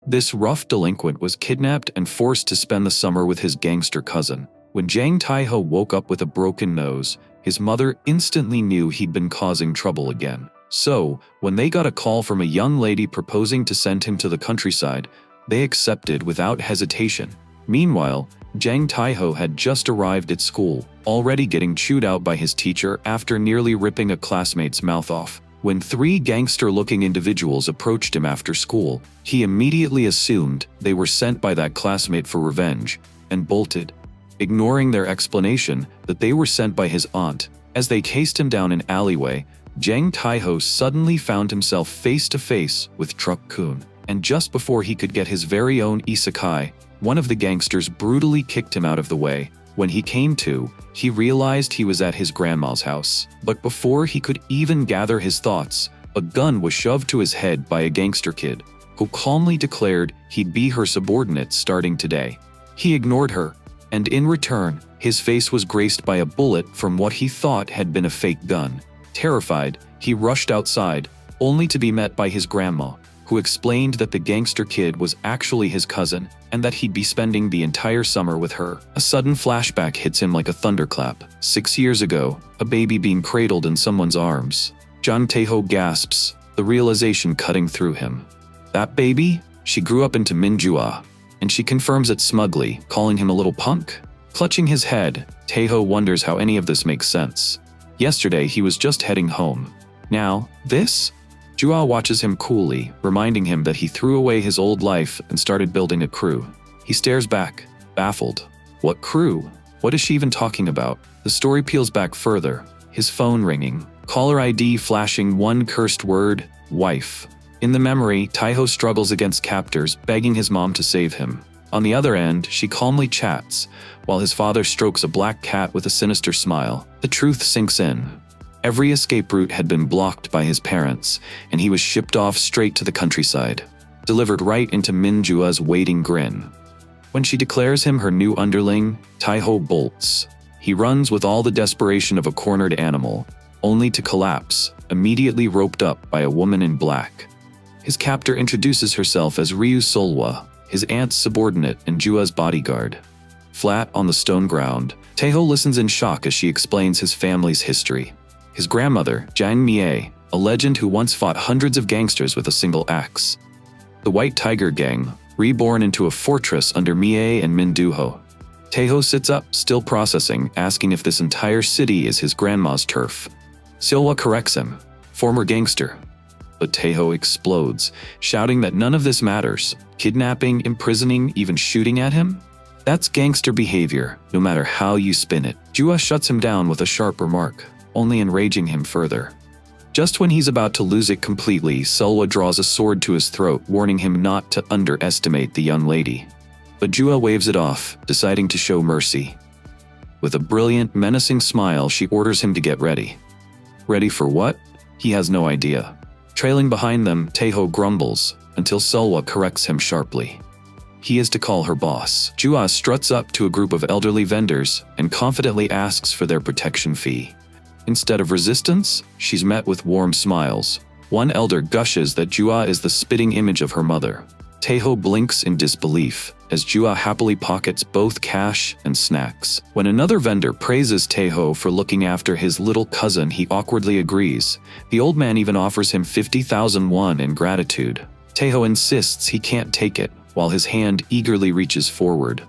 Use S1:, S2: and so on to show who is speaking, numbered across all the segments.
S1: This rough delinquent was kidnapped and forced to spend the summer with his gangster cousin. When Jang Tae-ho woke up with a broken nose, his mother instantly knew he'd been causing trouble again. So, when they got a call from a young lady proposing to send him to the countryside, they accepted without hesitation. Meanwhile, Jang Tae-ho had just arrived at school, already getting chewed out by his teacher after nearly ripping a classmate's mouth off. When three gangster-looking individuals approached him after school, he immediately assumed they were sent by that classmate for revenge, and bolted, ignoring their explanation that they were sent by his aunt. As they chased him down an alleyway, Jang Tae-ho suddenly found himself face to face with Truck-kun, and just before he could get his very own isekai, one of the gangsters brutally kicked him out of the way. When he came to, he realized he was at his grandma's house. But before he could even gather his thoughts, a gun was shoved to his head by a gangster kid, who calmly declared he'd be her subordinate starting today. He ignored her, and in return, his face was graced by a bullet from what he thought had been a fake gun. Terrified, he rushed outside, only to be met by his grandma, who explained that the gangster kid was actually his cousin and that he'd be spending the entire summer with her. A sudden flashback hits him like a thunderclap. 6 years ago, a baby being cradled in someone's arms. Jang Tae-ho gasps, the realization cutting through him. That baby? She grew up into Manhwa, and she confirms it smugly, calling him a little punk? Clutching his head, Tae-ho wonders how any of this makes sense. Yesterday, he was just heading home. Now, this? Jua watches him coolly, reminding him that he threw away his old life and started building a crew. He stares back, baffled. What crew? What is she even talking about? The story peels back further, his phone ringing, caller ID flashing one cursed word, wife. In the memory, Tae-ho struggles against captors, begging his mom to save him. On the other end, she calmly chats, while his father strokes a black cat with a sinister smile. The truth sinks in. Every escape route had been blocked by his parents, and he was shipped off straight to the countryside, delivered right into Minjua's waiting grin. When she declares him her new underling, Tae-ho bolts. He runs with all the desperation of a cornered animal, only to collapse, immediately roped up by a woman in black. His captor introduces herself as Ryu Solwa, his aunt's subordinate and Jua's bodyguard. Flat on the stone ground, Tae-ho listens in shock as she explains his family's history. His grandmother, Jang Mie, a legend who once fought hundreds of gangsters with a single axe. The White Tiger Gang, reborn into a fortress under Mie and Min Do-ho. Tae-ho sits up, still processing, asking if this entire city is his grandma's turf. Silwa corrects him, former gangster. But Tae-ho explodes, shouting that none of this matters. Kidnapping, imprisoning, even shooting at him? That's gangster behavior, no matter how you spin it. Jua shuts him down with a sharp remark, only enraging him further. Just when he's about to lose it completely, Sulwa draws a sword to his throat, warning him not to underestimate the young lady. But Jua waves it off, deciding to show mercy. With a brilliant, menacing smile, she orders him to get ready. Ready for what? He has no idea. Trailing behind them, Tae-ho grumbles, until Sulwa corrects him sharply. He is to call her boss. Jua struts up to a group of elderly vendors and confidently asks for their protection fee. Instead of resistance, she's met with warm smiles. One elder gushes that Jua is the spitting image of her mother. Tae-ho blinks in disbelief, as Jua happily pockets both cash and snacks. When another vendor praises Tae-ho for looking after his little cousin, he awkwardly agrees. The old man even offers him 50,000 won in gratitude. Tae-ho insists he can't take it, while his hand eagerly reaches forward.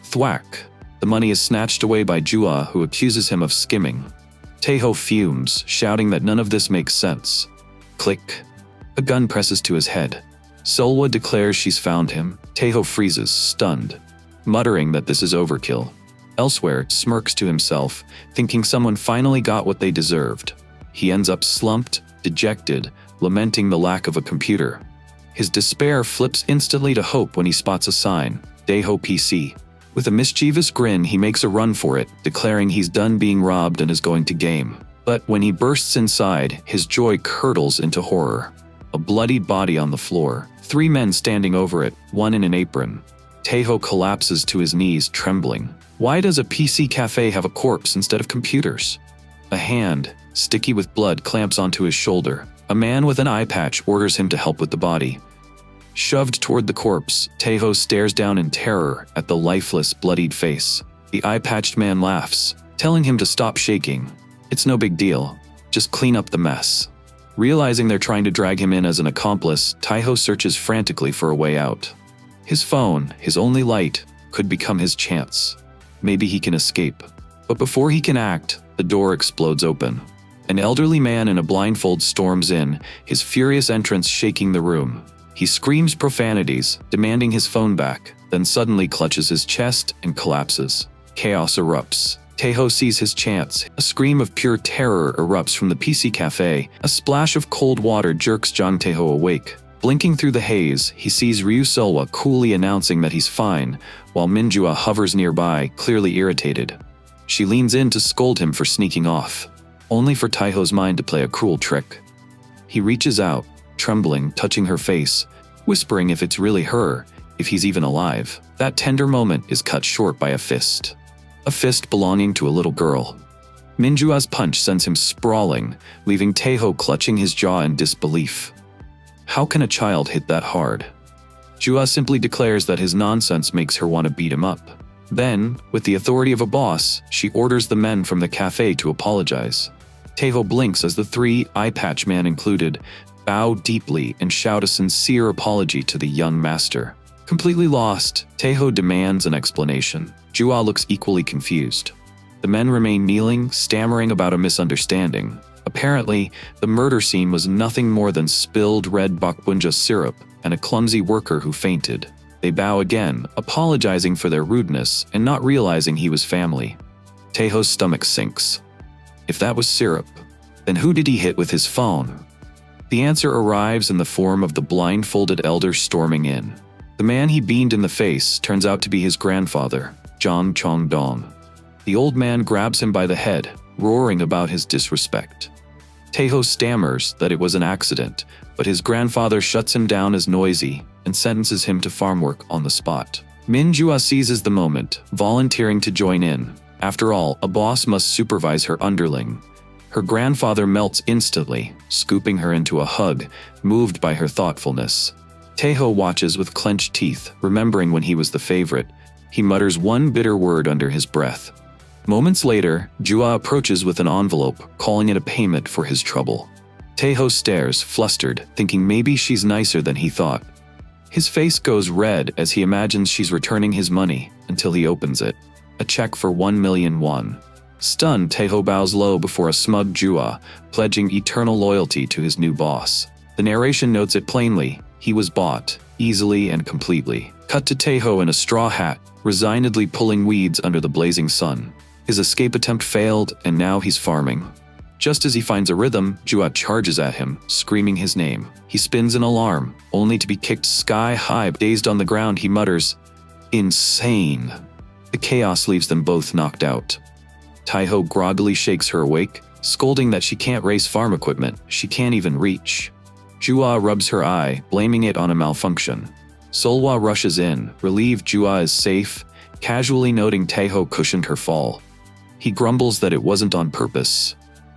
S1: Thwack! The money is snatched away by Jua, who accuses him of skimming. Tae-ho fumes, shouting that none of this makes sense. Click. A gun presses to his head. Sulwa declares she's found him. Tae-ho freezes, stunned, muttering that this is overkill. Elsewhere, smirks to himself, thinking someone finally got what they deserved. He ends up slumped, dejected, lamenting the lack of a computer. His despair flips instantly to hope when he spots a sign, Daeho PC. With a mischievous grin, he makes a run for it, declaring he's done being robbed and is going to game. But when he bursts inside, his joy curdles into horror. A bloodied body on the floor, 3 men standing over it, one in an apron. Tae-ho collapses to his knees, trembling. Why does a PC cafe have a corpse instead of computers? A hand, sticky with blood, clamps onto his shoulder. A man with an eye patch orders him to help with the body. Shoved toward the corpse, Tae-ho stares down in terror at the lifeless, bloodied face. The eye-patched man laughs, telling him to stop shaking. It's no big deal. Just clean up the mess. Realizing they're trying to drag him in as an accomplice, Tae-ho searches frantically for a way out. His phone, his only light, could become his chance. Maybe he can escape. But before he can act, the door explodes open. An elderly man in a blindfold storms in, his furious entrance shaking the room. He screams profanities, demanding his phone back, then suddenly clutches his chest and collapses. Chaos erupts. Tae-ho sees his chance. A scream of pure terror erupts from the PC cafe. A splash of cold water jerks Jang Tae-ho awake. Blinking through the haze, he sees Ryu Solwa coolly announcing that he's fine, while Minjua hovers nearby, clearly irritated. She leans in to scold him for sneaking off, only for Tae-ho's mind to play a cruel trick. He reaches out, trembling, touching her face, whispering if it's really her, if he's even alive. That tender moment is cut short by a fist. A fist belonging to a little girl. Minjua's punch sends him sprawling, leaving Tae-ho clutching his jaw in disbelief. How can a child hit that hard? Jua simply declares that his nonsense makes her want to beat him up. Then, with the authority of a boss, she orders the men from the cafe to apologize. Tae-ho blinks as the three, eye patch man included, bow deeply and shout a sincere apology to the young master. Completely lost, Tae-ho demands an explanation. Jua looks equally confused. The men remain kneeling, stammering about a misunderstanding. Apparently, the murder scene was nothing more than spilled red bakbunja syrup and a clumsy worker who fainted. They bow again, apologizing for their rudeness and not realizing he was family. Tae-ho's stomach sinks. If that was syrup, then who did he hit with his phone? The answer arrives in the form of the blindfolded elder storming in. The man he beamed in the face turns out to be his grandfather, Jang Chong-dong. The old man grabs him by the head, roaring about his disrespect. Tae-ho stammers that it was an accident, but his grandfather shuts him down as noisy and sentences him to farm work on the spot. Minjua seizes the moment, volunteering to join in. After all, a boss must supervise her underling. Her grandfather melts instantly, scooping her into a hug, moved by her thoughtfulness. Tae-ho watches with clenched teeth, remembering when he was the favorite. He mutters one bitter word under his breath. Moments later, Jua approaches with an envelope, calling it a payment for his trouble. Tae-ho stares, flustered, thinking maybe she's nicer than he thought. His face goes red as he imagines she's returning his money, until he opens it. A check for 1 million won. Stunned, Tae-ho bows low before a smug Jua, pledging eternal loyalty to his new boss. The narration notes it plainly. He was bought, easily and completely. Cut to Tae-ho in a straw hat, resignedly pulling weeds under the blazing sun. His escape attempt failed, and now he's farming. Just as he finds a rhythm, Jua charges at him, screaming his name. He spins in alarm, only to be kicked sky-high. Dazed on the ground, he mutters, "Insane." The chaos leaves them both knocked out. Tae-ho groggily shakes her awake, scolding that she can't raise farm equipment, she can't even reach. Jua rubs her eye, blaming it on a malfunction. Solwa rushes in, relieved Jua is safe, casually noting Tae-ho cushioned her fall. He grumbles that it wasn't on purpose.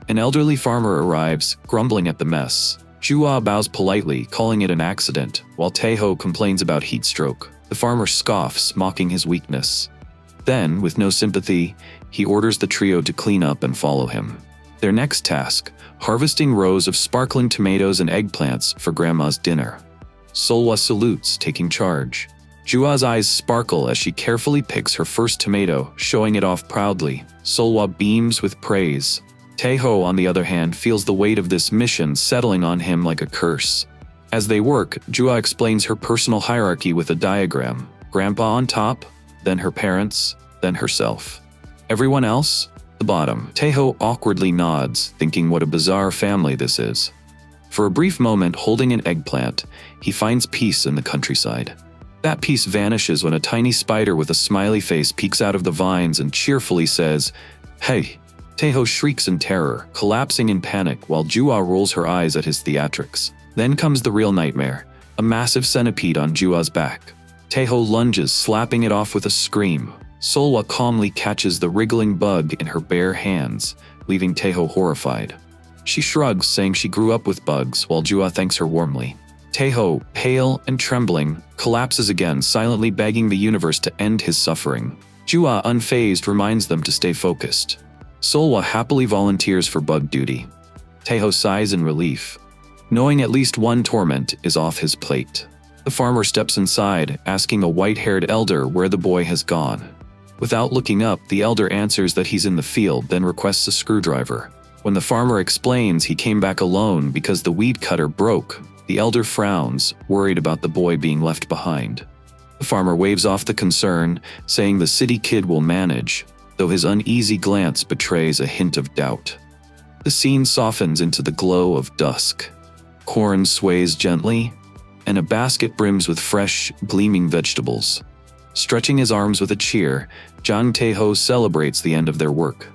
S1: An elderly farmer arrives, grumbling at the mess. Jua bows politely, calling it an accident, while Tae-ho complains about heat stroke. The farmer scoffs, mocking his weakness. Then, with no sympathy, he orders the trio to clean up and follow him. Their next task, harvesting rows of sparkling tomatoes and eggplants for Grandma's dinner. Solwa salutes, taking charge. Jua's eyes sparkle as she carefully picks her first tomato, showing it off proudly. Solwa beams with praise. Tae-ho, on the other hand, feels the weight of this mission settling on him like a curse. As they work, Jua explains her personal hierarchy with a diagram. Grandpa on top, then her parents, then herself. Everyone else? The bottom. Tae-ho awkwardly nods, thinking what a bizarre family this is. For a brief moment, holding an eggplant, he finds peace in the countryside. That peace vanishes when a tiny spider with a smiley face peeks out of the vines and cheerfully says, "Hey." Tae-ho shrieks in terror, collapsing in panic while Jua rolls her eyes at his theatrics. Then comes the real nightmare, a massive centipede on Jua's back. Tae-ho lunges, slapping it off with a scream. Solwa calmly catches the wriggling bug in her bare hands, leaving Tae-ho horrified. She shrugs, saying she grew up with bugs, while Jua thanks her warmly. Tae-ho, pale and trembling, collapses again, silently begging the universe to end his suffering. Jua, unfazed, reminds them to stay focused. Solwa happily volunteers for bug duty. Tae-ho sighs in relief, knowing at least one torment is off his plate. The farmer steps inside, asking a white-haired elder where the boy has gone. Without looking up, the elder answers that he's in the field, then requests a screwdriver. When the farmer explains he came back alone because the weed cutter broke, the elder frowns, worried about the boy being left behind. The farmer waves off the concern, saying the city kid will manage, though his uneasy glance betrays a hint of doubt. The scene softens into the glow of dusk. Corn sways gently, and a basket brims with fresh, gleaming vegetables. Stretching his arms with a cheer, Jang Tae-ho celebrates the end of their work.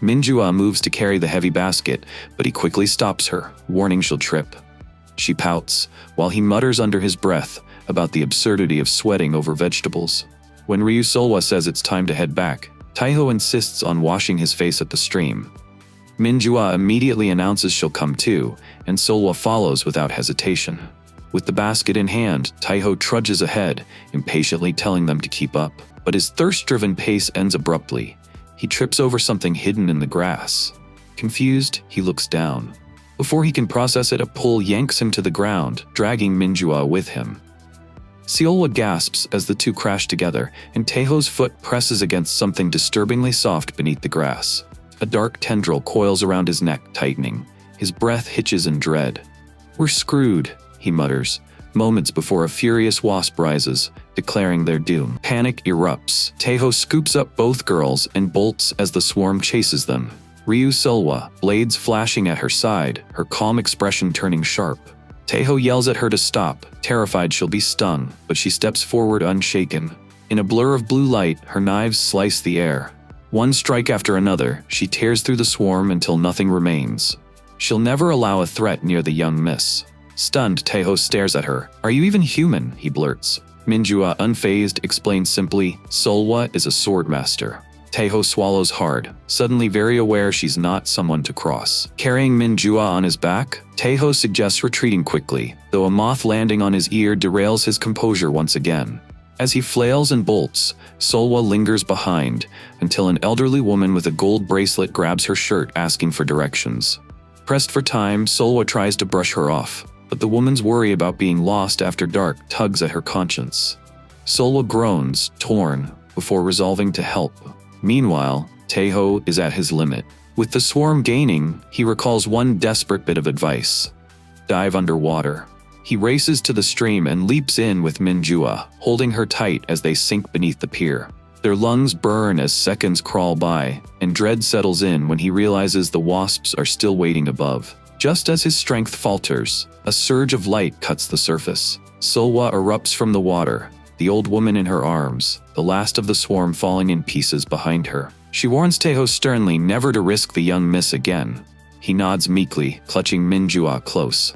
S1: Minjua moves to carry the heavy basket, but he quickly stops her, warning she'll trip. She pouts, while he mutters under his breath about the absurdity of sweating over vegetables. When Ryu Solwa says it's time to head back, Tae-ho insists on washing his face at the stream. Minjua immediately announces she'll come too, and Solwa follows without hesitation. With the basket in hand, Tae-ho trudges ahead, impatiently telling them to keep up. But his thirst-driven pace ends abruptly. He trips over something hidden in the grass. Confused, he looks down. Before he can process it, a pull yanks him to the ground, dragging Minjua with him. Seolwa gasps as the two crash together, and Tae-ho's foot presses against something disturbingly soft beneath the grass. A dark tendril coils around his neck, tightening. His breath hitches in dread. "We're screwed," he mutters, moments before a furious wasp rises, declaring their doom. Panic erupts. Tae-ho scoops up both girls and bolts as the swarm chases them. Ryu Solwa, blades flashing at her side, her calm expression turning sharp. Tae-ho yells at her to stop, terrified she'll be stung, but she steps forward unshaken. In a blur of blue light, her knives slice the air. One strike after another, she tears through the swarm until nothing remains. She'll never allow a threat near the young miss. Stunned, Tae-ho stares at her. "Are you even human?" he blurts. Minjua, unfazed, explains simply, "Solwa is a swordmaster." Tae-ho swallows hard, suddenly very aware she's not someone to cross. Carrying Minjua on his back, Tae-ho suggests retreating quickly, though a moth landing on his ear derails his composure once again. As he flails and bolts, Solwa lingers behind, until an elderly woman with a gold bracelet grabs her shirt asking for directions. Pressed for time, Solwa tries to brush her off, but the woman's worry about being lost after dark tugs at her conscience. Solwa groans, torn, before resolving to help. Meanwhile, Tae-ho is at his limit. With the swarm gaining, he recalls one desperate bit of advice: dive underwater. He races to the stream and leaps in with Minjua, holding her tight as they sink beneath the pier. Their lungs burn as seconds crawl by, and dread settles in when he realizes the wasps are still waiting above. Just as his strength falters, a surge of light cuts the surface. Solwa erupts from the water, the old woman in her arms, the last of the swarm falling in pieces behind her. She warns Tae-ho sternly never to risk the young miss again. He nods meekly, clutching Minjua close.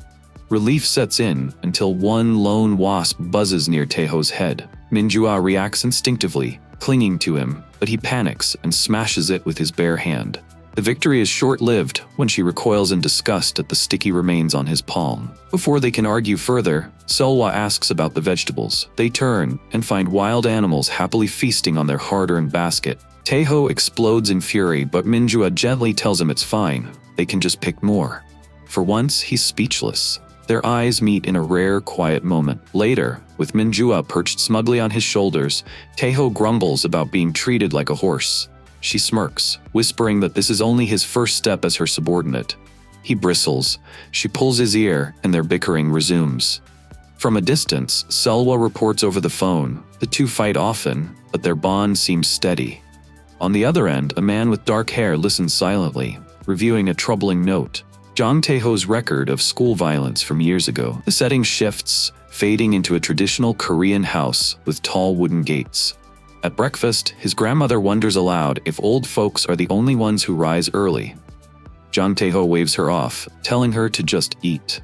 S1: Relief sets in until one lone wasp buzzes near Tae-ho's head. Minjua reacts instinctively, clinging to him, but he panics and smashes it with his bare hand. The victory is short-lived when she recoils in disgust at the sticky remains on his palm. Before they can argue further, Solwa asks about the vegetables. They turn and find wild animals happily feasting on their hard-earned basket. Tae-ho explodes in fury, but Minjua gently tells him it's fine. They can just pick more. For once, he's speechless. Their eyes meet in a rare, quiet moment. Later, with Minjua perched smugly on his shoulders, Tae-ho grumbles about being treated like a horse. She smirks, whispering that this is only his first step as her subordinate. He bristles. She pulls his ear, and their bickering resumes. From a distance, Solwa reports over the phone. The two fight often, but their bond seems steady. On the other end, a man with dark hair listens silently, reviewing a troubling note. Jang Tae-ho's record of school violence from years ago. The setting shifts, fading into a traditional Korean house with tall wooden gates. At breakfast, his grandmother wonders aloud if old folks are the only ones who rise early. Jang Tae-ho waves her off, telling her to just eat.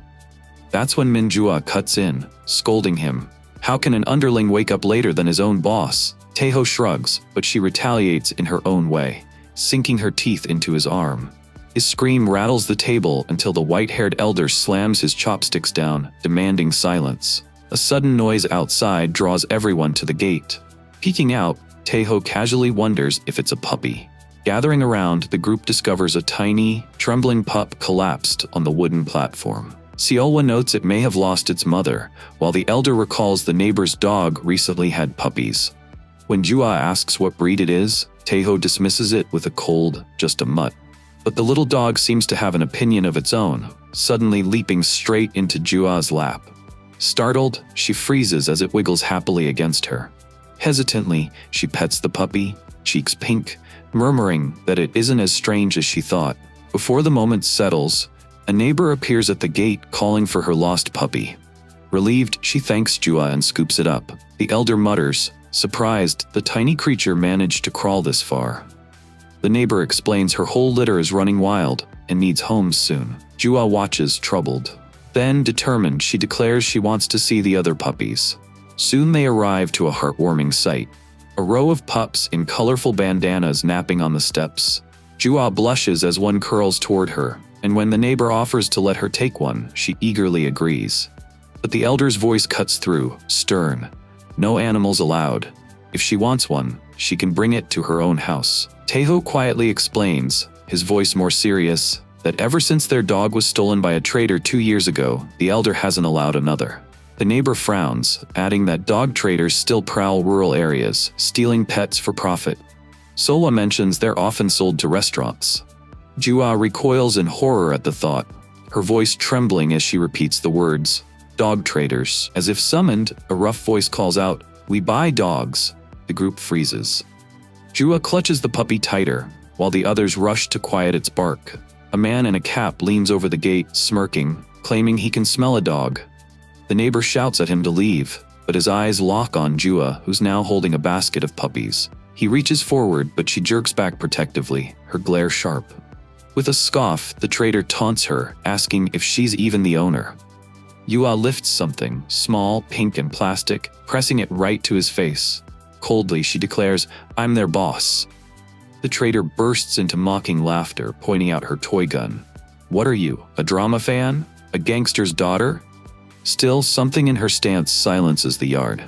S1: That's when Minjua cuts in, scolding him. How can an underling wake up later than his own boss? Tae-ho shrugs, but she retaliates in her own way, sinking her teeth into his arm. His scream rattles the table until the white-haired elder slams his chopsticks down, demanding silence. A sudden noise outside draws everyone to the gate. Peeking out, Tae-ho casually wonders if it's a puppy. Gathering around, the group discovers a tiny, trembling pup collapsed on the wooden platform. Seolwa notes it may have lost its mother, while the elder recalls the neighbor's dog recently had puppies. When Jua asks what breed it is, Tae-ho dismisses it with a cold, just a mutt. But the little dog seems to have an opinion of its own, suddenly leaping straight into Jua's lap. Startled, she freezes as it wiggles happily against her. Hesitantly, she pets the puppy, cheeks pink, murmuring that it isn't as strange as she thought. Before the moment settles, a neighbor appears at the gate calling for her lost puppy. Relieved, she thanks Jua and scoops it up. The elder mutters, surprised the tiny creature managed to crawl this far. The neighbor explains her whole litter is running wild and needs homes soon. Jua watches, troubled. Then, determined, she declares she wants to see the other puppies. Soon they arrive to a heartwarming sight. A row of pups in colorful bandanas napping on the steps. Jua blushes as one curls toward her, and when the neighbor offers to let her take one, she eagerly agrees. But the elder's voice cuts through, stern. No animals allowed. If she wants one, she can bring it to her own house. Tae-ho quietly explains, his voice more serious, that ever since their dog was stolen by a trader 2 years ago, the elder hasn't allowed another. The neighbor frowns, adding that dog traders still prowl rural areas, stealing pets for profit. Sola mentions they're often sold to restaurants. Jua recoils in horror at the thought, her voice trembling as she repeats the words, dog traders. As if summoned, a rough voice calls out, "We buy dogs." The group freezes. Jua clutches the puppy tighter, while the others rush to quiet its bark. A man in a cap leans over the gate, smirking, claiming he can smell a dog. The neighbor shouts at him to leave, but his eyes lock on Jua, who's now holding a basket of puppies. He reaches forward, but she jerks back protectively, her glare sharp. With a scoff, the trader taunts her, asking if she's even the owner. Jua lifts something, small, pink and plastic, pressing it right to his face. Coldly, she declares, "I'm their boss." The trader bursts into mocking laughter, pointing out her toy gun. "What are you, a drama fan? A gangster's daughter?" Still, something in her stance silences the yard.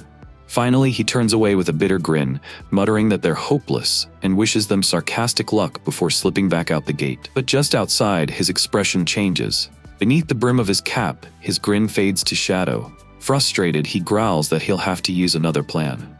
S1: Finally, he turns away with a bitter grin, muttering that they're hopeless, and wishes them sarcastic luck before slipping back out the gate. But just outside, his expression changes. Beneath the brim of his cap, his grin fades to shadow. Frustrated, he growls that he'll have to use another plan.